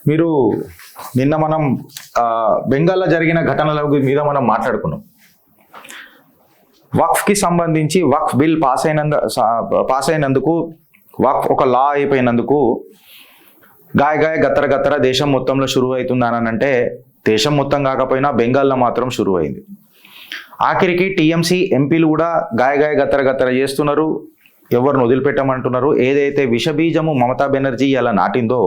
మీరు నిన్న మనం బెంగాల్లో జరిగిన ఘటనల మీద మనం మాట్లాడుకున్నాం. వక్ఫ్కి సంబంధించి వక్ఫ్ బిల్ పాస్ అయినందుకు వక్ఫ్ ఒక లా అయిపోయినందుకు గాయ గత్తర దేశం మొత్తంలో షురువు అవుతుందని అంటే దేశం మొత్తం కాకపోయినా బెంగాల్లో మాత్రం షురువు అయింది. ఆఖరికి టీఎంసీ ఎంపీలు కూడా గాయ గత్తర చేస్తున్నారు, ఎవరిని వదిలిపెట్టమంటున్నారు. ఏదైతే విషబీజము మమతా బెనర్జీ ఇలా నాటిందో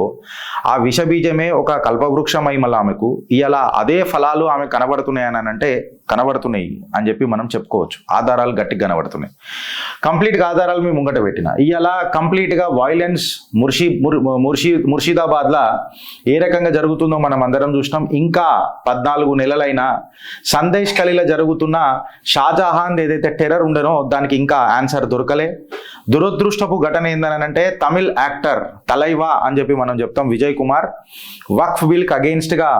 ఆ విషబీజమే ఒక కల్పవృక్షమై మళ్ళీ ఆమెకు ఇలా అదే ఫలాలు ఆమె కనబడుతున్నాయని అంటే కనబడుతున్నాయి అని చెప్పి మనం చెప్పుకోవచ్చు. ఆధారాలు గట్టిగా కనబడుతున్నాయి. కంప్లీట్గా ఆధారాలు మేము ముంగట పెట్టిన ఇలా కంప్లీట్గా వైలెన్స్ ముర్షిదాబాద్లో ఏ రకంగా జరుగుతుందో మనం అందరం చూసినాం. ఇంకా 14 నెలలైనా సందేశ్ ఖలీలో జరుగుతున్న షాజహాన్ ఏదైతే టెర్రర్ ఉండనో దానికి ఇంకా ఆన్సర్ దొరకలే. దురదృష్టపు ఘటన ఏందనంటే తమిళ్ యాక్టర్ తలైవా అని చెప్పి మనం చెప్తాం విజయ్ కుమార్ వక్ఫ్ బిల్కి అగెయిన్స్ట్గా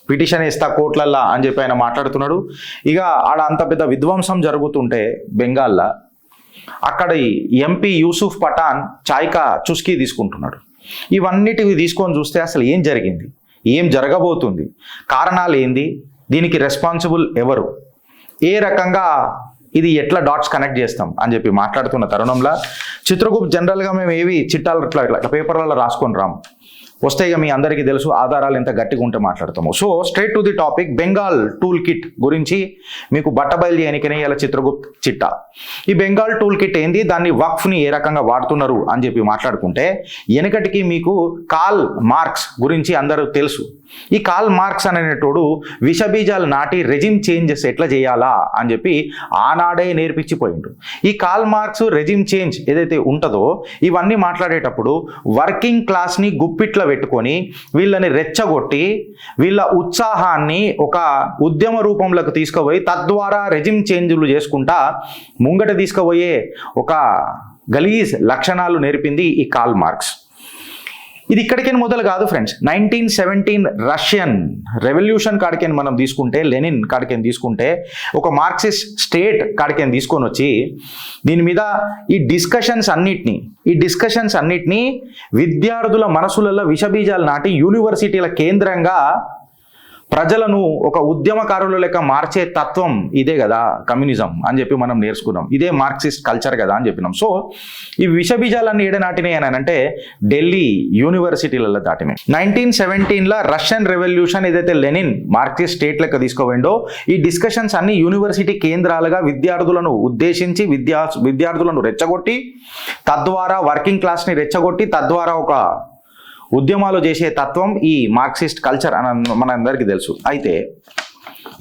పిటిషన్ వేస్తా కోర్టులల్లా అని చెప్పి ఆయన మాట్లాడుతున్నాడు. ఇక ఆడ అంత పెద్ద విధ్వంసం జరుగుతుంటే బెంగాల్లో అక్కడ ఎంపీ యూసుఫ్ పఠాన్ చాయ్కా చుస్కీ తీసుకుంటున్నాడు. ఇవన్నిటివి తీసుకొని చూస్తే అసలు ఏం జరిగింది, ఏం జరగబోతుంది, కారణాలు ఏంది, దీనికి రెస్పాన్సిబుల్ ఎవరు, ఏ రకంగా ఇది ఎట్లా డాట్స్ కనెక్ట్ చేస్తాం అని చెప్పి మాట్లాడుతున్న తరుణంలో చిత్రగుప్త్ జనరల్గా మేము ఏవి చిట్టాలు ఇట్లా పేపర్లలో రాసుకొని రాము, వస్తే ఇక మీ అందరికీ తెలుసు ఆధారాలు ఎంత గట్టిగా ఉంటే మాట్లాడతాము. So straight to the topic, Bengal tool kit గురించి మీకు బట్టబయలు చేయనికనే ఇలా చిత్రగుప్త్ చిట్టా. ఈ బెంగాల్ టూల్ కిట్ ఏంది, దాన్ని వక్ఫ్ని ఏ రకంగా వాడుతున్నారు అని చెప్పి మాట్లాడుకుంటే వెనకటికి మీకు కాల్ మార్క్స్ గురించి అందరూ తెలుసు. ఈ కాల్ మార్క్స్ అనేటోడు విషబీజాలు నాటి రెజిమ్ చేంజెస్ ఎట్లా చేయాలా అని చెప్పి ఆనాడే నేర్పించిపోయిండు. ఈ కాల్ మార్క్స్ రెజిమ్ చేంజ్ ఏదైతే ఉంటుందో ఇవన్నీ మాట్లాడేటప్పుడు వర్కింగ్ క్లాస్ని గుప్పిట్లో పెట్టుకొని వీళ్ళని రెచ్చగొట్టి వీళ్ళ ఉత్సాహాన్ని ఒక ఉద్యమ రూపంలోకి తీసుకుపోయి తద్వారా రెజిమ్ చేంజ్లు చేసుకుంటా ముంగట తీసుకుపోయే ఒక గలీజ్ లక్షణాలు నేర్పింది ఈ కాల్ మార్క్స్. ఇది ఇక్కడికైనా మొదలు కాదు ఫ్రెండ్స్. 1917 రష్యన్ రెవల్యూషన్ కాడికైనా మనం తీసుకుంటే, లెనిన్ కాడికైనా తీసుకుంటే, ఒక మార్క్సిస్ట్ స్టేట్ కాడికైనా తీసుకొని వచ్చి దీని మీద ఈ డిస్కషన్స్ అన్నిటినీ విద్యార్థుల మనసులలో విషబీజాలు నాటి యూనివర్సిటీల కేంద్రంగా ప్రజలను ఒక ఉద్యమకారుల లెక్క మార్చే తత్వం ఇదే కదా కమ్యూనిజం అని చెప్పి మనం నేర్చుకున్నాం. ఇదే మార్క్సిస్ట్ కల్చర్ కదా అని చెప్పినాం. సో ఈ విషబీజాలన్నీ ఏడ నాటినాయి అని అంటే ఢిల్లీ యూనివర్సిటీలలో దాటినాయి. 1917లో రష్యన్ రెవల్యూషన్ ఏదైతే లెనిన్ మార్క్సిస్ట్ స్టేట్ లెక్క తీసుకోవేండో ఈ డిస్కషన్స్ అన్ని యూనివర్సిటీ కేంద్రాలుగా విద్యార్థులను ఉద్దేశించి విద్యార్థులను రెచ్చగొట్టి తద్వారా వర్కింగ్ క్లాస్ని రెచ్చగొట్టి తద్వారా ఒక ఉద్యమాలు చేసే తత్వం ఈ మార్క్సిస్ట్ కల్చర్ అని మనందరికీ తెలుసు. అయితే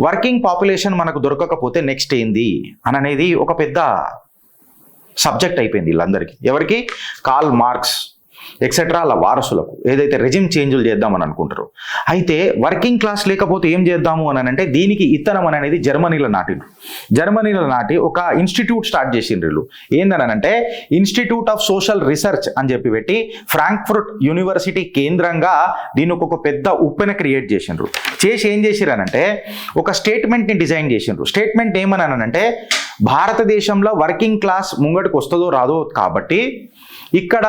వర్కింగ్ పాపులేషన్ మనకు దొరకకపోతే నెక్స్ట్ ఏంది అని అనేది ఒక పెద్ద సబ్జెక్ట్ అయిపోయింది వీళ్ళందరికీ. ఎవరికి? కాల్ మార్క్స్ ఎక్సెట్రా అలా వారసులకు ఏదైతే రెజిమ్ చేంజ్లు చేద్దామని అనుకుంటారు. అయితే వర్కింగ్ క్లాస్ లేకపోతే ఏం చేద్దాము అని అంటే దీనికి ఇత్తనం అనేది జర్మనీలో నాటి ఒక ఇన్స్టిట్యూట్ స్టార్ట్ చేసిండ్రు వీళ్ళు. ఏందనంటే ఇన్స్టిట్యూట్ ఆఫ్ సోషల్ రీసెర్చ్ అని చెప్పి పెట్టి ఫ్రాంక్ఫర్ట్ యూనివర్సిటీ కేంద్రంగా దీనికి ఒక పెద్ద ఉప్పెన క్రియేట్ చేసిండ్రు. చేసి ఏం చేసిరనంటే ఒక స్టేట్మెంట్ని డిజైన్ చేసిండ్రు. స్టేట్మెంట్ ఏమన్నానంటే భారతదేశంలో వర్కింగ్ క్లాస్ ముంగటికి వస్తుందో రాదో కాబట్టి ఇక్కడ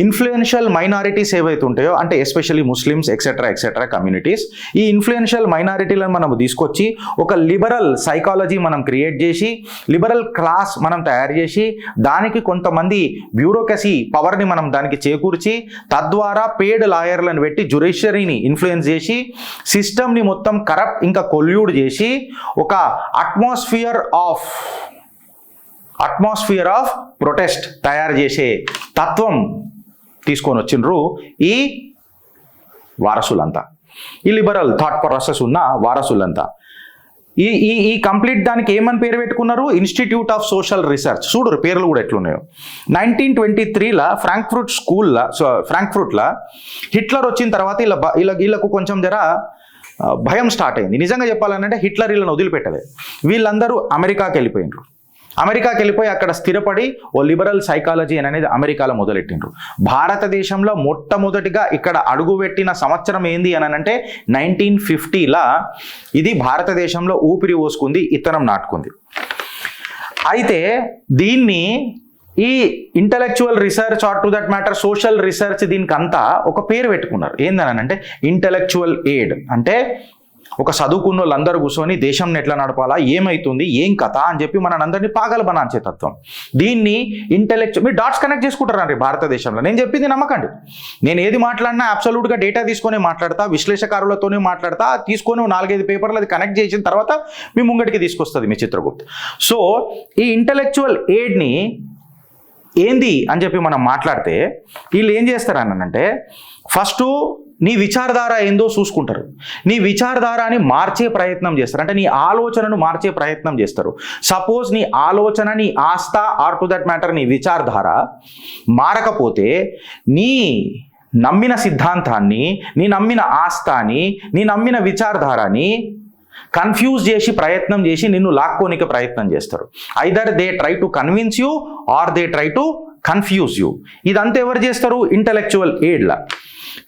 ఇన్ఫ్లుయెన్షియల్ మైనారిటీస్ ఏవైతే ఉంటాయో అంటే ఎస్పెషల్లీ ముస్లిమ్స్ ఎక్సెట్రా కమ్యూనిటీస్, ఈ ఇన్ఫ్లుయెన్షియల్ మైనారిటీలను మనం తీసుకొచ్చి ఒక లిబరల్ సైకాలజీ మనం క్రియేట్ చేసి లిబరల్ క్లాస్ మనం తయారు చేసి దానికి కొంతమంది బ్యూరోక్రసీ పవర్ని మనం దానికి చేకూర్చి తద్వారా పేడ్ లాయర్లను పెట్టి జ్యుడిషియరీని ఇన్ఫ్లుయెన్స్ చేసి సిస్టమ్ని మొత్తం కరప్ట్ ఇంకా కొల్యూడ్ చేసి ఒక అట్మాస్ఫియర్ ఆఫ్ ప్రొటెస్ట్ తయారు చేసే తత్వం తీసుకొని వచ్చిండ్రు ఈ వారసులంతా, ఈ లిబరల్ థాట్ ప్రాసెస్ ఉన్న వారసులంతా. ఈ కంప్లీట్ దానికి ఏమని పేరు పెట్టుకున్నారు? Institute of social research. చూడరు పేర్లు కూడా ఎట్లున్నాయో. 1923లో ఫ్రాంక్ఫర్ట్లో హిట్లర్ వచ్చిన తర్వాత వీళ్ళకు కొంచెం భయం స్టార్ట్ అయింది. నిజంగా చెప్పాలంటే హిట్లర్ వీళ్ళని వదిలిపెట్టలేదు. వీళ్ళందరూ అమెరికాకి వెళ్ళిపోయినారు. అమెరికాకి వెళ్ళిపోయి అక్కడ స్థిరపడి ఓ లిబరల్ సైకాలజీ అనేది అమెరికాలో మొదలెట్టిండ్రు. భారతదేశంలో మొట్టమొదటిగా ఇక్కడ అడుగుపెట్టిన సంవత్సరం ఏంది అని అంటే 1950లా ఇది భారతదేశంలో ఊపిరి పోసుకుంది, ఇత్తనం నాటుకుంది. అయితే దీన్ని ఈ intellectual research or to that matter social research దీనికంతా ఒక పేరు పెట్టుకున్నారు. ఏందనంటే ఇంటలెక్చువల్ ఎయిడ్. అంటే ఒక చదువుకున్న వాళ్ళందరూ కూర్చొని దేశంని ఎట్లా నడపాలా, ఏమైతుంది, ఏం కథ అని చెప్పి మనందరినీ పాగల బనాంచే తత్వం. దీన్ని ఇంటలెక్చువల్, మీరు డాట్స్ కనెక్ట్ చేసుకుంటారండి భారతదేశంలో. నేను చెప్పింది నమ్మకండి. నేను ఏది మాట్లాడినా అబ్సల్యూట్గా డేటా తీసుకొని మాట్లాడతా, విశ్లేషకారులతోనే మాట్లాడతా, తీసుకొని 4-5 పేపర్లు అది కనెక్ట్ చేసిన తర్వాత మీ ముంగడికి తీసుకొస్తుంది మీ చిత్రగుప్త్. సో ఈ ఇంటలెక్చువల్ ఎయిడ్ని ఏంది అని చెప్పి మనం మాట్లాడితే వీళ్ళు ఏం చేస్తారనంటే ఫస్ట్ నీ విచారధార ఏందో చూసుకుంటారు. నీ విచారధారాని మార్చే ప్రయత్నం చేస్తారు. అంటే నీ ఆలోచనను మార్చే ప్రయత్నం చేస్తారు. సపోజ్ నీ ఆలోచన, నీ ఆస్థ ఆర్ టు దట్ మ్యాటర్ నీ విచారధార మారకపోతే నీ నమ్మిన సిద్ధాంతాన్ని, నీ నమ్మిన ఆస్థాని, నీ నమ్మిన విచారధారాని కన్ఫ్యూజ్ చేసి ప్రయత్నం చేసి నిన్ను లాక్కోనికే ప్రయత్నం చేస్తారు. Either they try to convince you or they try to confuse you. ఇదంతా ఎవరు చేస్తారు? ఇంటలెక్చువల్ ఎయిడ్లా.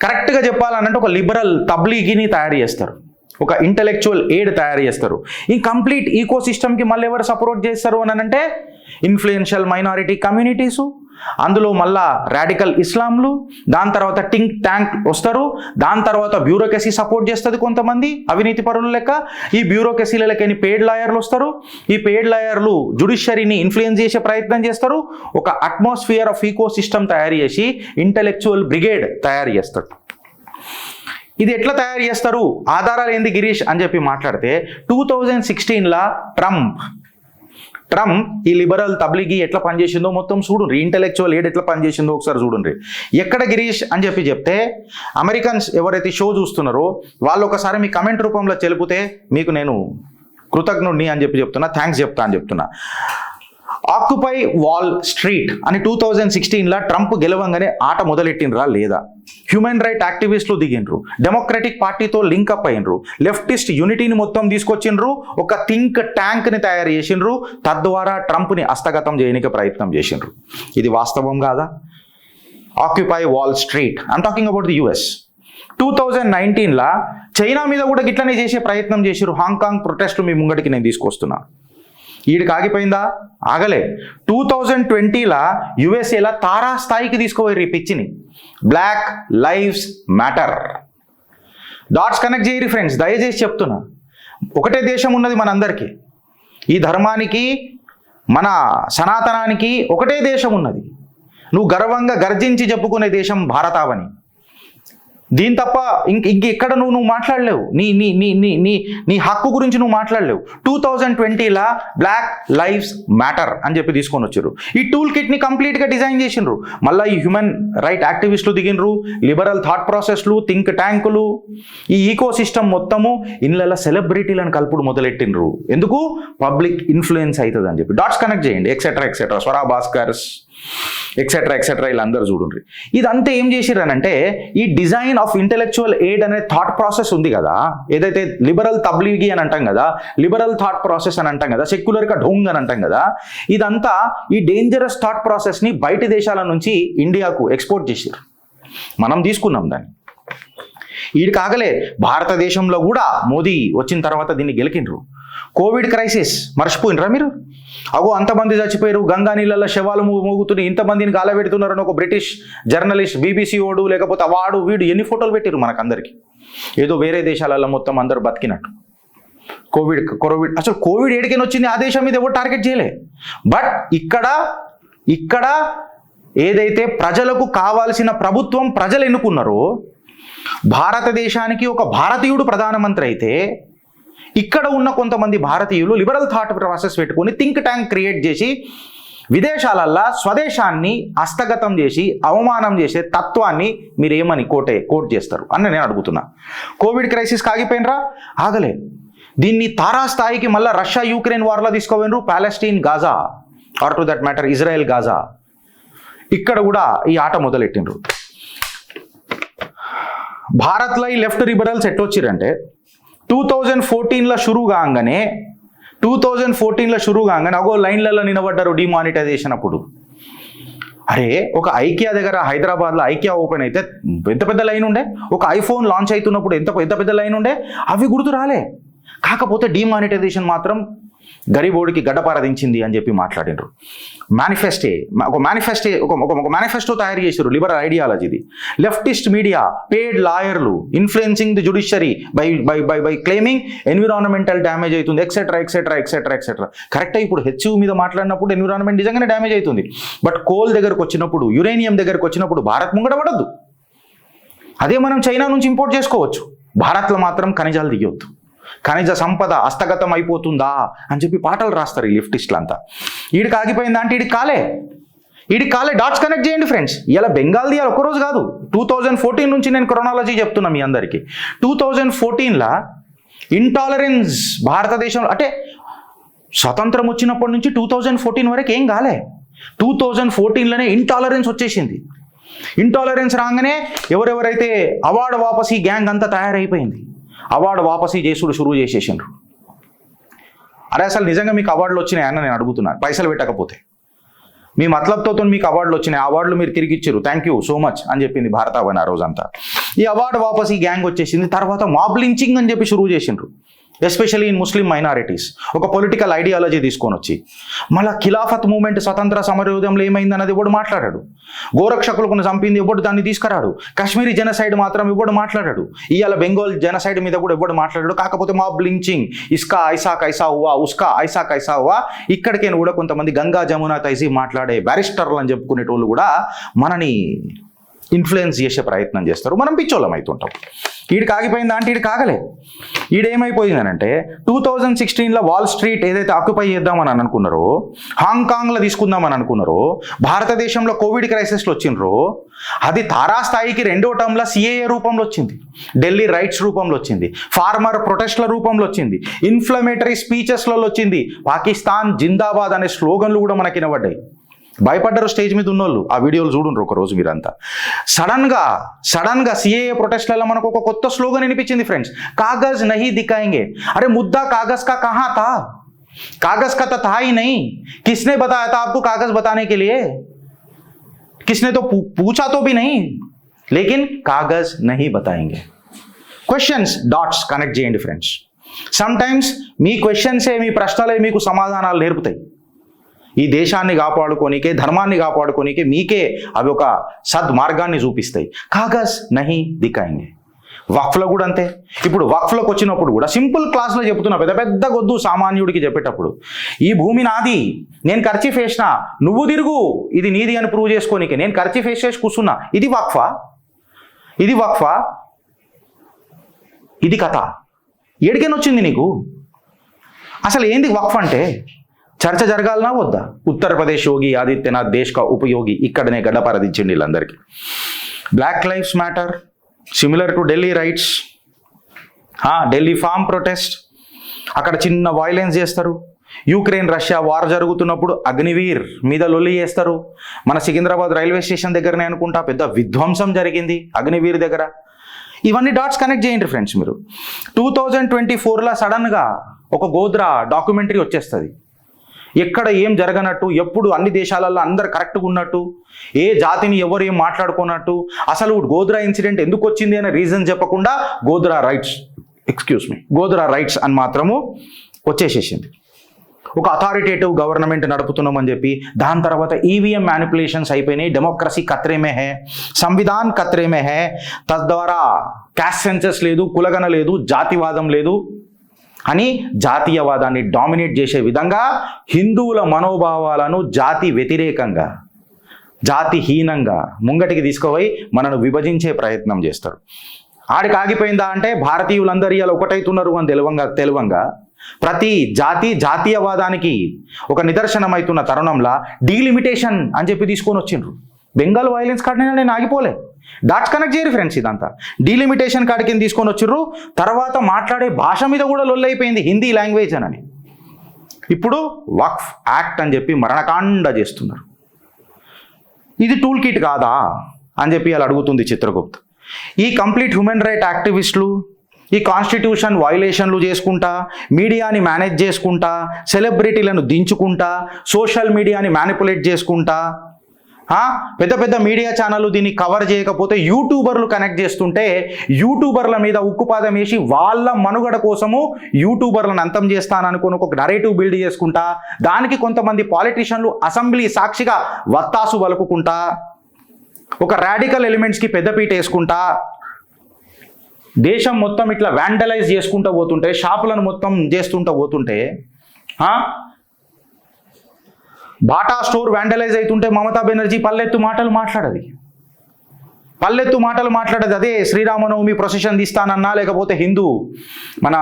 కరెక్ట్గా చెప్పాలనంటే ఒక లిబరల్ తబ్లీగీని తయారు చేస్తారు, ఒక ఇంటలెక్చువల్ ఎయిడ్ తయారు చేస్తారు. ఈ కంప్లీట్ ఈకో సిస్టమ్కి మళ్ళీ ఎవరు సపోర్ట్ చేస్తారు అని అంటే ఇన్ఫ్లుయెన్షియల్ మైనారిటీ కమ్యూనిటీసు, అందులో మళ్ళా రాడికల్ ఇస్లాంలు, దాని తర్వాత థింక్ ట్యాంక్ వస్తారు, దాని తర్వాత బ్యూరోక్రసీ సపోర్ట్ చేస్తుంది కొంతమంది అవినీతి పరుల లెక్క. ఈ బ్యూరోక్రసీలకి పెయిడ్ లాయర్లు వస్తారు. ఈ పెయిడ్ లాయర్లు జుడిషియరీని ఇన్ఫ్లుయెన్స్ చేసే ప్రయత్నం చేస్తారు. ఒక అట్మాస్ఫియర్ ఆఫ్ ఈకో సిస్టమ్ తయారు చేసి ఇంటలెక్చువల్ బ్రిగేడ్ తయారు చేస్తారు. ఇది ఎట్లా తయారు చేస్తారు, ఆధారాలు ఏంది గిరీష్ అని చెప్పి మాట్లాడితే 2016లా ట్రంప్ ఈ లిబరల్ తబ్లిగీ ఎట్లా పనిచేసిందో మొత్తం చూడండి. ఇంటలెక్చువల్ ఎయిడ్ ఎట్లా పనిచేసిందో ఒకసారి చూడండి. ఎక్కడ గిరీష్ అని చెప్పి చెప్తే అమెరికన్స్ ఎవరైతే షో చూస్తున్నారో వాళ్ళు ఒకసారి మీ కమెంట్ రూపంలో తెలిపితే మీకు నేను కృతజ్ఞుడిని అని చెప్పి చెప్తున్నా, థ్యాంక్స్ చెప్తా అని చెప్తున్నా. ఆక్యుపై వాల్ స్ట్రీట్ అని 2016లా ట్రంప్ గెలవంగానే ఆట మొదలెట్టినరా లేదా? హ్యూమన్ రైట్ యాక్టివిస్టులు దిగిండ్రు, డెమోక్రటిక్ పార్టీతో లింకప్ అయినరు, లెఫ్టిస్ట్ యూనిటీని మొత్తం తీసుకొచ్చిండ్రు, ఒక థింక్ ట్యాంక్ని తయారు చేసిండ్రు, తద్వారా ట్రంప్ని హస్తగతం చేయడానికి ప్రయత్నం చేసిండ్రు. ఇది వాస్తవం కాదా? Occupy Wall Street I'm talking about the US. 2019లా చైనా మీద కూడా గిట్లనే చేసే ప్రయత్నం చేసిర్రు. హాంకాంగ్ ప్రొటెస్ట్లు మీ ముంగడికి నేను తీసుకొస్తున్నా. ఈడికి ఆగిపోయిందా? ఆగలే. 2020లా యుఎస్ఏలా తారా స్థాయికి తీసుకుపోయి పిచ్చిని. Black lives matter. Dots connect చేయరు ఫ్రెండ్స్, దయచేసి చెప్తున్నా. ఒకటే దేశం ఉన్నది మనందరికీ. ఈ ధర్మానికి, మన సనాతనానికి ఒకటే దేశం ఉన్నది. నువ్వు గర్వంగా గర్జించి చెప్పుకునే దేశం భారతావని. దీని తప్ప ఇంకెక్కడ నువ్వు మాట్లాడలేవు. నీ నీ నీ నీ నీ నీ హక్కు గురించి నువ్వు మాట్లాడలేవు. 2020లా బ్లాక్ లైవ్స్ మ్యాటర్ అని చెప్పి తీసుకొని వచ్చారు. ఈ టూల్ కిట్ని కంప్లీట్గా డిజైన్ చేసిండ్రు. మళ్ళీ ఈ హ్యూమన్ రైట్ యాక్టివిస్టులు దిగినరు, లిబరల్ థాట్ ప్రాసెస్లు, థింక్ ట్యాంకులు, ఈ ఈకో సిస్టమ్ మొత్తము ఇళ్ళ సెలబ్రిటీలను కలుపుడు మొదలెట్టినరు. ఎందుకు? పబ్లిక్ ఇన్ఫ్లుయెన్స్ అవుతుంది అని చెప్పి. డాట్స్ కనెక్ట్ చేయండి. Etcetera etcetera, Swara Bhaskar's etcetera etcetera వీళ్ళందరూ చూడండి. ఇదంతా ఏం చేసిరనంటే ఈ డిజైన్ ఆఫ్ ఇంటెలెక్చువల్ ఎయిడ్ అనే థాట్ ప్రాసెస్ ఉంది కదా, ఏదైతే లిబరల్ తబ్లీగీ అని అంటాం కదా, లిబరల్ థాట్ ప్రాసెస్ అని అంటాం కదా, సెక్యులర్గా ఢోంగ్ అని అంటాం కదా, ఇదంతా ఈ డేంజరస్ థాట్ ప్రాసెస్ని బయటి దేశాల నుంచి ఇండియాకు ఎక్స్పోర్ట్ చేసిరు. మనం తీసుకున్నాం దాన్ని. వీడికి ఆగలే. భారతదేశంలో కూడా మోదీ వచ్చిన తర్వాత దీన్ని గెలికిండ్రు. కోవిడ్ క్రైసిస్ మర్చిపోయినరా మీరు? అగో అంతమంది చచ్చిపోయారు, గంగా నీళ్ళల్లో శవాలు మోగుతున్నాయి, ఇంతమందిని గాలబెడుతున్నారని ఒక బ్రిటిష్ జర్నలిస్ట్, బీబీసీ ఓడు లేకపోతే వాడు వీడు ఎన్ని ఫోటోలు పెట్టారు మనకందరికి. ఏదో వేరే దేశాలలో మొత్తం అందరూ బతికినట్టు. కోవిడ్ అసలు కోవిడ్ ఏడికైనా వచ్చింది, ఆ దేశం మీద ఎవరు టార్గెట్ చేయలే. బట్ ఇక్కడ ఏదైతే ప్రజలకు కావాల్సిన ప్రభుత్వం ప్రజలు ఎన్నుకున్నారో, భారతదేశానికి ఒక భారతీయుడు ప్రధానమంత్రి అయితే ఇక్కడ ఉన్న కొంతమంది భారతీయులు లిబరల్ థాట్ ప్రాసెస్ పెట్టుకొని థింక్ ట్యాంక్ క్రియేట్ చేసి విదేశాలల్లో స్వదేశాన్ని హస్తగతం చేసి అవమానం చేసే తత్వాన్ని మీరు ఏమని కోట్ చేస్తారు అని నేను అడుగుతున్నా. కోవిడ్ క్రైసిస్ ఆగిపోయినరా? ఆగలే. దీన్ని తారాస్థాయికి మళ్ళీ రష్యా యూక్రెయిన్ వార్లో తీసుకోపోయినరు. Palestine Gaza or to that matter Israel Gaza, ఇక్కడ కూడా ఈ ఆట మొదలెట్టిండ్రు. భారత్లో ఈ లెఫ్ట్ లిబరల్స్ ఎట్టొచ్చిరంటే 2014లో షురూ కాగానే అగో లైన్లలో నిలబడ్డారు డిమానిటైజేషన్ అప్పుడు. అరే ఒక ఐకియా దగ్గర హైదరాబాద్లో ఐకియా ఓపెన్ అయితే ఎంత పెద్ద లైన్ ఉండే, ఒక ఐఫోన్ లాంచ్ అవుతున్నప్పుడు ఎంత పెద్ద లైన్ ఉండే, అవి గుర్తు రాలే. కాకపోతే డిమానిటైజేషన్ మాత్రం గరీబోడికి గడ్డపారదించింది అని చెప్పి మాట్లాడినారు. ఒక మేనిఫెస్టో తయారు చేశారు, లిబరల్ ఐడియాలజీది. లెఫ్టిస్ట్ మీడియా, పేడ్ లాయర్లు influencing the judiciary by claiming environmental damage అవుతుంది, ఎక్సెట్రా ఎక్సెట్రా ఎక్సెట్రా ఎక్సెట్రా. కరెక్టే, ఇప్పుడు హెచ్యు మీద మాట్లాడినప్పుడు ఎన్విరాన్మెంట్ నిజంగానే డ్యామేజ్ అవుతుంది. బట్ కోల్ దగ్గరకు వచ్చినప్పుడు, యురేనియం దగ్గరకు వచ్చినప్పుడు భారత్ ముంగడపడద్దు. అదే మనం చైనా నుంచి ఇంపోర్ట్ చేసుకోవచ్చు. భారత్లో మాత్రం ఖనిజాలు దిగొద్దు, ఖనిజ సంపద హస్తగతం అయిపోతుందా అని చెప్పి పాటలు రాస్తారు ఈ లిఫ్టిస్టులు అంతా. ఈడికి ఆగిపోయిందా అంటే ఈడికి కాలే. డాట్స్ కనెక్ట్ చేయండి ఫ్రెండ్స్. ఇలా బెంగాల్ దియాలి ఒక్కరోజు కాదు. 2014 నుంచి నేను క్రొనాలజీ చెప్తున్నా మీ అందరికీ. 2014లా ఇంటాలరెన్స్ భారతదేశంలో, అంటే స్వతంత్రం వచ్చినప్పటి నుంచి 2014 వరకు ఏం కాలే. 2014లోనే ఇంటాలరెన్స్ వచ్చేసింది. ఇంటాలరెన్స్ రాగానే ఎవరెవరైతే అవార్డు వాపసీ గ్యాంగ్ అంతా తయారైపోయింది. అవార్డు వాపసీ చేసుడు షురువు చేసేసిండ్రు. అరే అసలు నిజంగా మీకు అవార్డులు వచ్చినాయని నేను అడుగుతున్నాను. పైసలు పెట్టకపోతే మీ మతలబ్తో మీకు అవార్డులు వచ్చినాయి, అవార్డులు మీరు తిరిగి ఇచ్చారు, థ్యాంక్ యూ సో మచ్ అని చెప్పింది భారతావని ఆ రోజంతా. ఈ అవార్డు వాపసీ గ్యాంగ్ వచ్చేసింది. తర్వాత మాబ్ లించింగ్ అని చెప్పి షురువు చేసిండ్రు, ఎస్పెషల్లీ ఇన్ ముస్లిం మైనారిటీస్. ఒక పొలిటికల్ ఐడియాలజీ తీసుకొని వచ్చి మళ్ళీ ఖిలాఫత్ మూమెంట్, స్వతంత్ర సమరయోధంలో ఏమైంది అన్నది ఎవడు మాట్లాడాడు. గోరక్షకులను చంపింది ఎవడు దాన్ని తీసుకురాడు. కాశ్మీరీ జెనసైడ్ మాత్రం ఎవడు మాట్లాడాడు. ఇవాళ బెంగాల్ జెనసైడ్ మీద కూడా ఎవడు మాట్లాడాడు. కాకపోతే మాబ్ లించింగ్, ఇస్కా ఐసా కైసా హువా, ఉస్కా ఐసా కైసా హువా, ఇక్కడికైనా కూడా కొంతమంది గంగా జమునా తైజీ మాట్లాడే బ్యారిస్టర్లు అని చెప్పుకునేటోళ్ళు కూడా మనని ఇన్ఫ్లుయెన్స్ చేసే ప్రయత్నం చేస్తారు. మనం పిచ్చోళ్ళం అవుతుంటాం. ఈడికి ఆగిపోయిందా అంటే ఈడికి ఆగలే. ఈడేమైపోయిందనంటే 2016లో వాల్ స్ట్రీట్ ఏదైతే ఆక్యుపై చేద్దామని అనుకున్నారో, హాంకాంగ్లో తీసుకుందామని అనుకున్నారో, భారతదేశంలో కోవిడ్ క్రైసిస్లో వచ్చిండ్రో, అది తారాస్థాయికి 2వ టర్మ్లో సిఏఏ రూపంలో వచ్చింది, ఢిల్లీ రైట్స్ రూపంలో వచ్చింది, ఫార్మర్ ప్రొటెస్ట్ల రూపంలో వచ్చింది, ఇన్ఫ్లమేటరీ స్పీచెస్లలో వచ్చింది, పాకిస్తాన్ జిందాబాద్ అనే స్లోగన్లు కూడా మనకి వినబడ్డాయి. భయపడ్డారు స్టేజ్ మీద ఉన్నోళ్ళు. ఆ వీడియోలు చూడండి ఒకరోజు మీరంతా. సడన్గా సిఏఏ ప్రొటెస్ట్లలో మనకు ఒక కొత్త స్లోగన్ వినిపించింది ఫ్రెండ్స్, కాగజ్ నహీ దిఖాయింగే. అరే ముద్దా కాగజ్ కా కహా థా, కాగజ్ का तो था ही नहीं, किसने बताया था आपको कागज बताने के लिए, किसने तो पूछा तो भी नहीं, लेकिन कागज नहीं बताएंगे. క్వశ్చన్స్ డాట్స్ కనెక్ట్ చేయండి ఫ్రెండ్స్. సమ్ టైమ్స్ మీ క్వశ్చన్సే, మీ ప్రశ్నలే మీకు సమాధానాలు నేర్పుతాయి. ఈ దేశాన్ని కాపాడుకోనికే, ధర్మాన్ని కాపాడుకోనికే మీకే అవి ఒక సద్మార్గాన్ని చూపిస్తాయి. కాగజ్ నహీ దిఖాయింగే. వక్ఫ్లో కూడా అంతే. ఇప్పుడు వక్ఫ్లోకి వచ్చినప్పుడు కూడా సింపుల్ క్లాస్లో చెప్తున్నా, పెద్ద గొద్దు సామాన్యుడికి చెప్పేటప్పుడు, ఈ భూమి నాది, నేను ఖర్చీఫ్ వేసిన, నువ్వు తిరుగు, ఇది నీది అని ప్రూవ్ చేసుకోనికే నేను ఖర్చీఫ్ వేసేసి కూర్చున్నా. ఇది వక్ఫా? ఇది కథ? ఏడికైనా వచ్చింది నీకు? అసలు ఏంది వక్ఫ్ అంటే? చర్చ జరగాలనా వద్దా? ఉత్తరప్రదేశ్ యోగి ఆదిత్యనాథ్ దేశ్ కా ఉపయోగి ఇక్కడనే గడ్డపారదించండి వీళ్ళందరికీ. Black lives matter, similar to Delhi riots, Delhi farm protest, అక్కడ చిన్న వైలెన్స్ చేస్తారు. యుక్రెయిన్ రష్యా వార్ జరుగుతున్నప్పుడు అగ్నివీర్ మీద లొల్లి చేస్తారు. మన సికింద్రాబాద్ రైల్వే స్టేషన్ దగ్గరనే అనుకుంటా పెద్ద విధ్వంసం జరిగింది అగ్నివీర్ దగ్గర. ఇవన్నీ డాట్స్ కనెక్ట్ చేయండి ఫ్రెండ్స్ మీరు. 2024లో సడన్గా ఒక గోద్రా డాక్యుమెంటరీ వచ్చేస్తుంది. ఎక్కడ ఏం జరగనట్టు, ఎప్పుడు అన్ని దేశాలలో అందరు కరెక్ట్గా ఉన్నట్టు, ఏ జాతిని ఎవరు ఏం మాట్లాడుకున్నట్టు, అసలు గోద్రా ఇన్సిడెంట్ ఎందుకు వచ్చింది అనే రీజన్ చెప్పకుండా గోద్రా రైట్స్ అని మాత్రము వచ్చేసేసింది. ఒక అథారిటేటివ్ గవర్నమెంట్ నడుపుతున్నామని చెప్పి, దాని తర్వాత ఈవీఎం మ్యానిపులేషన్స్ అయిపోయినాయి, డెమోక్రసీ ఖత్రేమే హే, సంవిధాన్ ఖత్రేమే హే, తద్వారా క్యాస్ట్ సెన్సస్ లేదు, కులగన లేదు, జాతివాదం లేదు అని జాతీయవాదాన్ని డామినేట్ చేసే విధంగా హిందువుల మనోభావాలను జాతి వ్యతిరేకంగా, జాతిహీనంగా ముంగటికి తీసుకుపోయి మనను విభజించే ప్రయత్నం చేస్తారు. ఆడికి ఆగిపోయిందా అంటే భారతీయులందరూ ఇలా ఒకటైతున్నారు అని తెలవంగా ప్రతి జాతీయవాదానికి ఒక నిదర్శనమవుతున్న తరుణంలో డీలిమిటేషన్ అని చెప్పి తీసుకొని వచ్చిండ్రు. బెంగాల్ వైలెన్స్ కాడిన నేను ఆగిపోలే. డాట్స్ కనెక్ట్ చేయరు ఫ్రెండ్స్. ఇదంతా డీలిమిటేషన్ కాడి కింద తీసుకొని వచ్చిర్రు. తర్వాత మాట్లాడే భాష మీద కూడా లొల్లైపోయింది, హిందీ లాంగ్వేజ్ అని. ఇప్పుడు వక్ఫ్ యాక్ట్ అని చెప్పి మరణకాండ చేస్తున్నారు. ఇది టూల్ కిట్ కాదా అని చెప్పి అలా అడుగుతుంది చిత్రగుప్త్. ఈ కంప్లీట్ హ్యూమన్ రైట్ యాక్టివిస్టులు ఈ కాన్స్టిట్యూషన్ వైలేషన్లు చేసుకుంటా, మీడియాని మేనేజ్ చేసుకుంటా, సెలబ్రిటీలను దించుకుంటా, సోషల్ మీడియాని మ్యానిపులేట్ చేసుకుంటా, పెద్ద పెద్ద మీడియా ఛానళ్ళు దీన్ని కవర్ చేయకపోతే యూట్యూబర్లు కనెక్ట్ చేస్తుంటే యూట్యూబర్ల మీద ఉక్కుపాదం వేసి వాళ్ళ మనుగడ కోసము యూట్యూబర్లను అంతం చేస్తాననుకుని ఒక నరేటివ్ బిల్డ్ చేసుకుంటా, దానికి కొంతమంది పాలిటిషియన్లు అసెంబ్లీ సాక్షిగా వత్తాసు వలుపుకుంటా, ఒక రాడికల్ ఎలిమెంట్స్కి పెద్దపీట వేసుకుంటా, దేశం మొత్తం ఇట్లా వ్యాండలైజ్ చేసుకుంటూ పోతుంటే, షాపులను మొత్తం చేస్తుంటూ పోతుంటే, బాటా స్టోర్ వ్యాండలైజ్ అవుతుంటే మమతా బెనర్జీ పల్లెత్తు మాటలు మాట్లాడదు. అదే శ్రీరామనవమి ప్రొసెషన్ తీస్తానన్నా, లేకపోతే హిందూ మన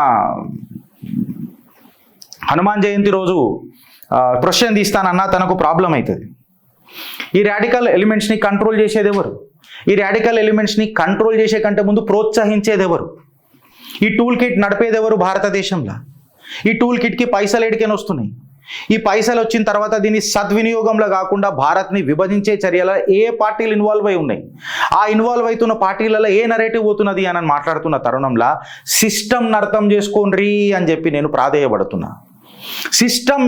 హనుమాన్ జయంతి రోజు ప్రొసెషన్ తీస్తానన్నా తనకు ప్రాబ్లం అవుతుంది. ఈ రాడికల్ ఎలిమెంట్స్ని కంట్రోల్ చేసేది ఎవరు? ఈ రాడికల్ ఎలిమెంట్స్ని కంట్రోల్ చేసే కంటే ముందు ప్రోత్సహించేది ఎవరు? ఈ టూల్ కిట్ నడిపేది ఎవరు భారతదేశంలో? ఈ టూల్ కిట్కి పైసలు ఎడికని వస్తున్నాయి. ఈ పైసలు వచ్చిన తర్వాత దీన్ని సద్వినియోగంలో కాకుండా భారత్ని విభజించే చర్యల ఏ పార్టీలు ఇన్వాల్వ్ అయి ఉన్నాయి, ఆ ఇన్వాల్వ్ అవుతున్న పార్టీలలో ఏ నరేటివ్ పోతున్నది అని మాట్లాడుతున్న తరుణంలో సిస్టమ్ని అర్థం చేసుకోండి అని చెప్పి నేను ప్రాధేయపడుతున్నా. సిస్టమ్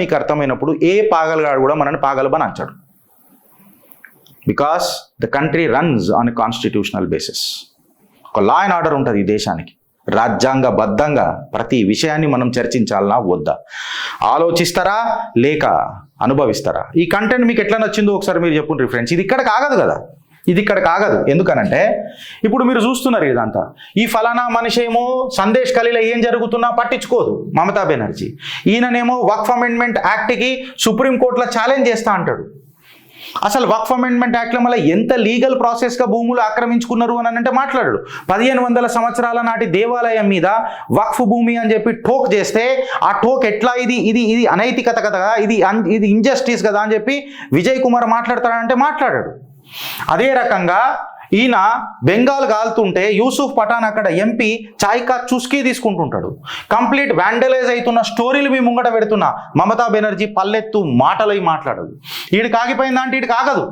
మీకు అర్థమైనప్పుడు ఏ పాగలగాడు కూడా మనని పాగలబని అంచాడు. Because the country runs on a constitutional basis. ఒక లా అండ్ ఆర్డర్ ఉంటుంది ఈ దేశానికి. రాజ్యాంగబద్ధంగా ప్రతి విషయాన్ని మనం చర్చించాలనా వద్దా, ఆలోచిస్తారా లేక అనుభవిస్తారా? ఈ కంటెంట్ మీకు ఎట్లా నచ్చిందో ఒకసారి మీరు చెప్పుండ్రి ఫ్రెండ్స్. ఇది ఇక్కడ కాగదు. ఎందుకనంటే ఇప్పుడు మీరు చూస్తున్నారు ఇదంతా, ఈ ఫలానా మనిషి ఏమో సందేశ్ ఖలీలా ఏం జరుగుతున్నా పట్టించుకోదు మమతా బెనర్జీ. ఈయననేమో వక్ఫ్ అమెండ్మెంట్ యాక్ట్కి సుప్రీంకోర్టులో ఛాలెంజ్ చేస్తా అంటాడు. అసలు వక్ఫ్ అమెండ్మెంట్ యాక్ట్లో మళ్ళీ ఎంత లీగల్ ప్రాసెస్గా భూములు ఆక్రమించుకున్నారు అని అంటే మాట్లాడాడు. 1500 సంవత్సరాల నాటి దేవాలయం మీద వక్ఫ్ భూమి అని చెప్పి టోక్ చేస్తే ఆ టోక్ ఎట్లా ఇది అనైతికత కదా, ఇది ఇంజస్టిస్ కదా అని చెప్పి విజయ్ కుమార్ మాట్లాడతాడంటే మాట్లాడాడు. అదే రకంగా ఈయన బెంగాల్ కాలుతుంటే యూసుఫ్ పఠాన్ అక్కడ ఎంపీ చాయ్కా చుస్కీ తీసుకుంటుంటాడు. కంప్లీట్ వ్యాండలైజ్ అవుతున్న స్టోరీలు మీ ముంగట పెడుతున్నా మమతా బెనర్జీ పల్లెత్తు మాటలై మాట్లాడదు. ఈడికి ఆగిపోయిందంటే ఈడికి ఆగదు.